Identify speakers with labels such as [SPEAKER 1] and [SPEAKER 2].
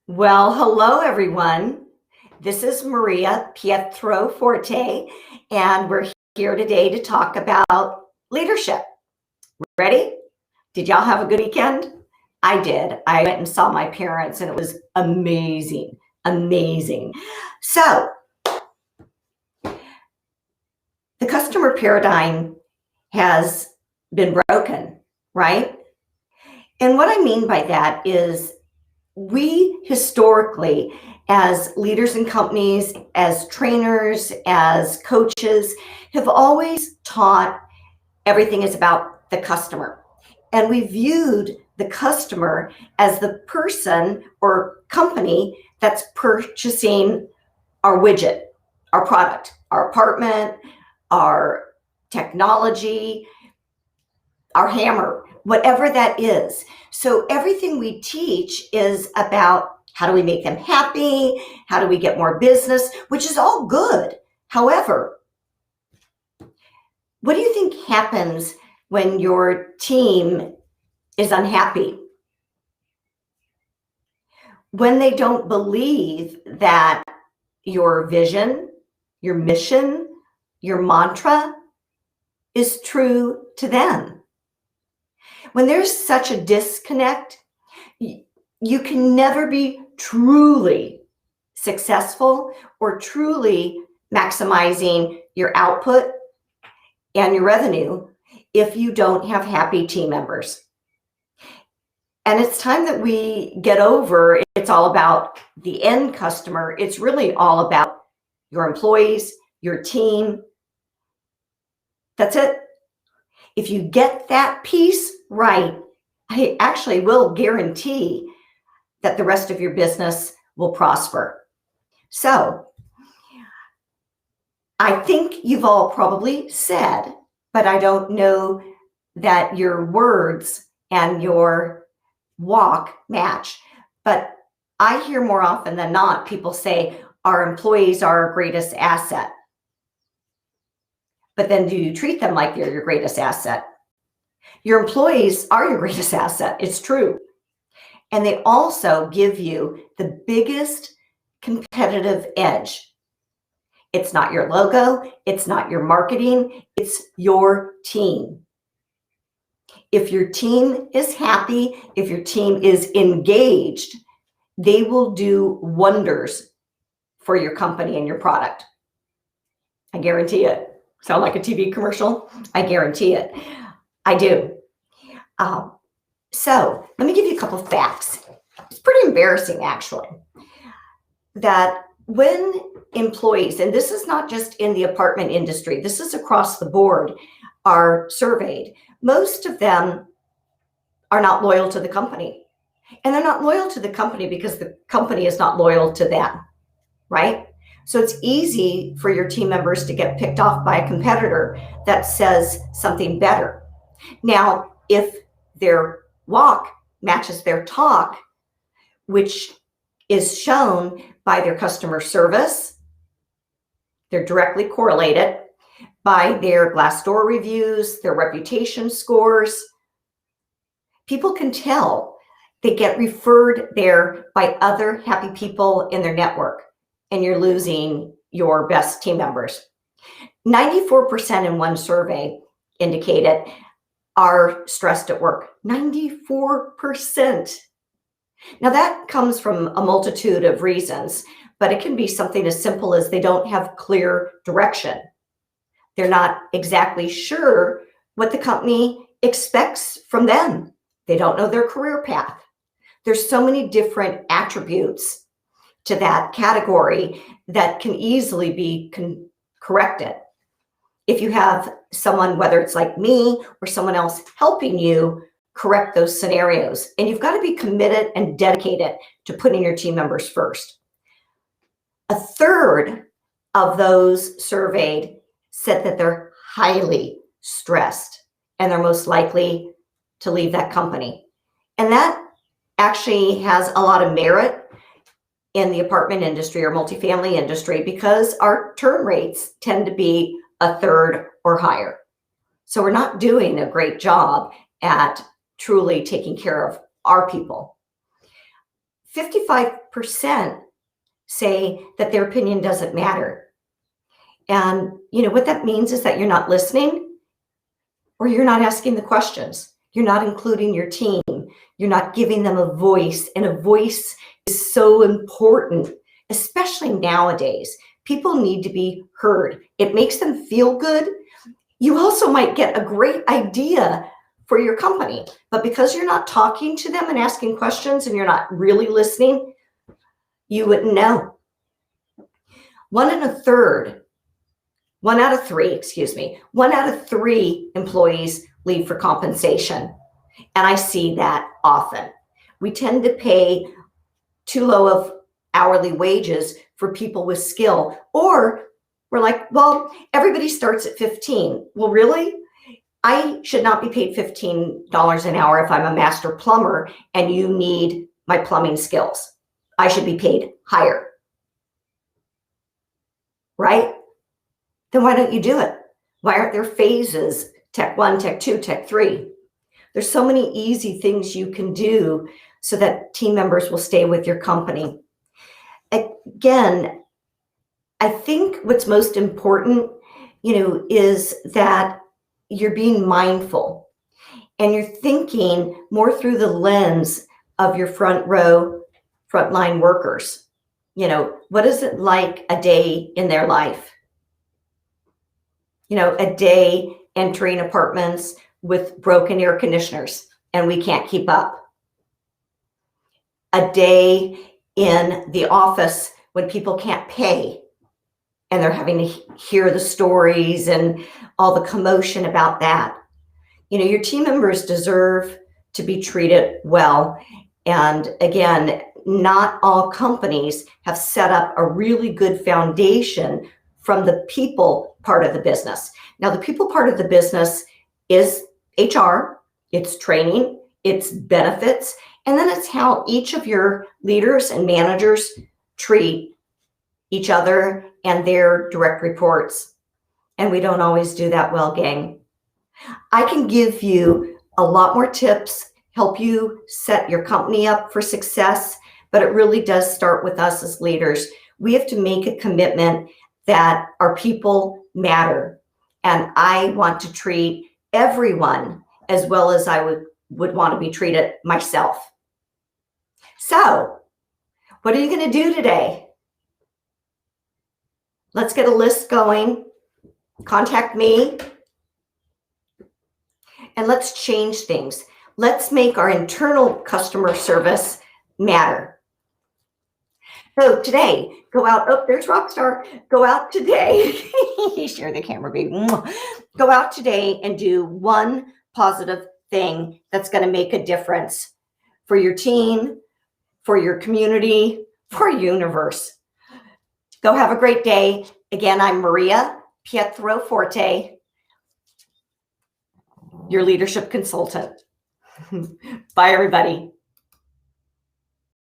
[SPEAKER 1] Well, hello, everyone. This is Maria Pietroforte, and we're here today to talk about leadership. Ready? Did y'all have a good weekend? I did. I went and saw my parents, and it was amazing, amazing. So, the customer paradigm has been broken, right? And what I mean by that is we historically, as leaders in companies, as trainers, as coaches, have always taught everything is about the customer. And we viewed the customer as the person or company that's purchasing our widget, our product, our apartment, our technology, our hammer, whatever that is. So everything we teach is about how do we make them happy? How do we get more business? Which is all good. However, what do you think happens when your team is unhappy? When they don't believe that your vision, your mission, your mantra is true to them. When there's such a disconnect, you can never be truly successful or truly maximizing your output and your revenue if you don't have happy team members. And it's time that we get over it's all about the end customer. It's really all about your employees, your team. That's it. If you get that piece right, I actually will guarantee that the rest of your business will prosper. So I think you've all probably said, but I don't know that your words and your walk match. But I hear more often than not people say our employees are our greatest asset. But then do you treat them like they're your greatest asset? Your employees are your greatest asset. It's true. And they also give you the biggest competitive edge. It's not your logo. It's not your marketing. It's your team. If your team is happy, if your team is engaged, they will do wonders for your company and your product. I guarantee it. Sound like a TV commercial? I guarantee it. I do. So let me give you a couple of facts. It's pretty embarrassing, actually, that when employees, and this is not just in the apartment industry, this is across the board, are surveyed, most of them are not loyal to the company. And they're not loyal to the company because the company is not loyal to them, right? So it's easy for your team members to get picked off by a competitor that says something better. Now, if their walk matches their talk, which is shown by their customer service, they're directly correlated by their Glassdoor reviews, their reputation scores. People can tell. They get referred there by other happy people in their network, and you're losing your best team members. 94% in one survey indicated are stressed at work. 94%. Now that comes from a multitude of reasons, but it can be something as simple as they don't have clear direction. They're not exactly sure what the company expects from them. They don't know their career path. There's so many different attributes to that category that can easily be corrected. If you have someone, whether it's like me or someone else helping you correct those scenarios, and you've got to be committed and dedicated to putting your team members first. A third of those surveyed said that they're highly stressed and they're most likely to leave that company. And that actually has a lot of merit in the apartment industry or multifamily industry because our turn rates tend to be a third or higher. So we're not doing a great job at truly taking care of our people. 55% say that their opinion doesn't matter. And what that means is that you're not listening, or you're not asking the questions. You're not including your team. You're not giving them a voice. And a voice is so important, especially nowadays. People need to be heard. It makes them feel good. You also might get a great idea for your company, but because you're not talking to them and asking questions and you're not really listening, you wouldn't know. One out of three employees leave for compensation. And I see that often. We tend to pay too low of hourly wages for people with skill, or we're like, well, everybody starts at 15. Well, really? I should not be paid $15 an hour if I'm a master plumber and you need my plumbing skills. I should be paid higher. Right? Then why don't you do it? Why aren't there phases, Tech 1, Tech 2, Tech 3? There's so many easy things you can do so that team members will stay with your company. Again, I think what's most important, is that you're being mindful and you're thinking more through the lens of your frontline workers. What is it like a day in their life? A day entering apartments with broken air conditioners and we can't keep up. A day in the office when people can't pay and they're having to hear the stories and all the commotion about that. Your team members deserve to be treated well. And again, not all companies have set up a really good foundation from the people part of the business. Now, the people part of the business is HR, it's training, it's benefits, and then it's how each of your leaders and managers treat each other and their direct reports. And we don't always do that well, gang. I can give you a lot more tips, help you set your company up for success, but it really does start with us as leaders. We have to make a commitment that our people matter. And I want to treat everyone as well as I would want to be treated myself. So, what are you going to do today? Let's get a list going. Contact me. And let's change things. Let's make our internal customer service matter. So today, go out. Oh, there's Rockstar. Go out today. Share the camera, baby. Go out today and do one positive thing that's going to make a difference for your team, for your community, for your universe. Go have a great day. Again, I'm Maria Pietroforte, your leadership consultant. Bye, everybody.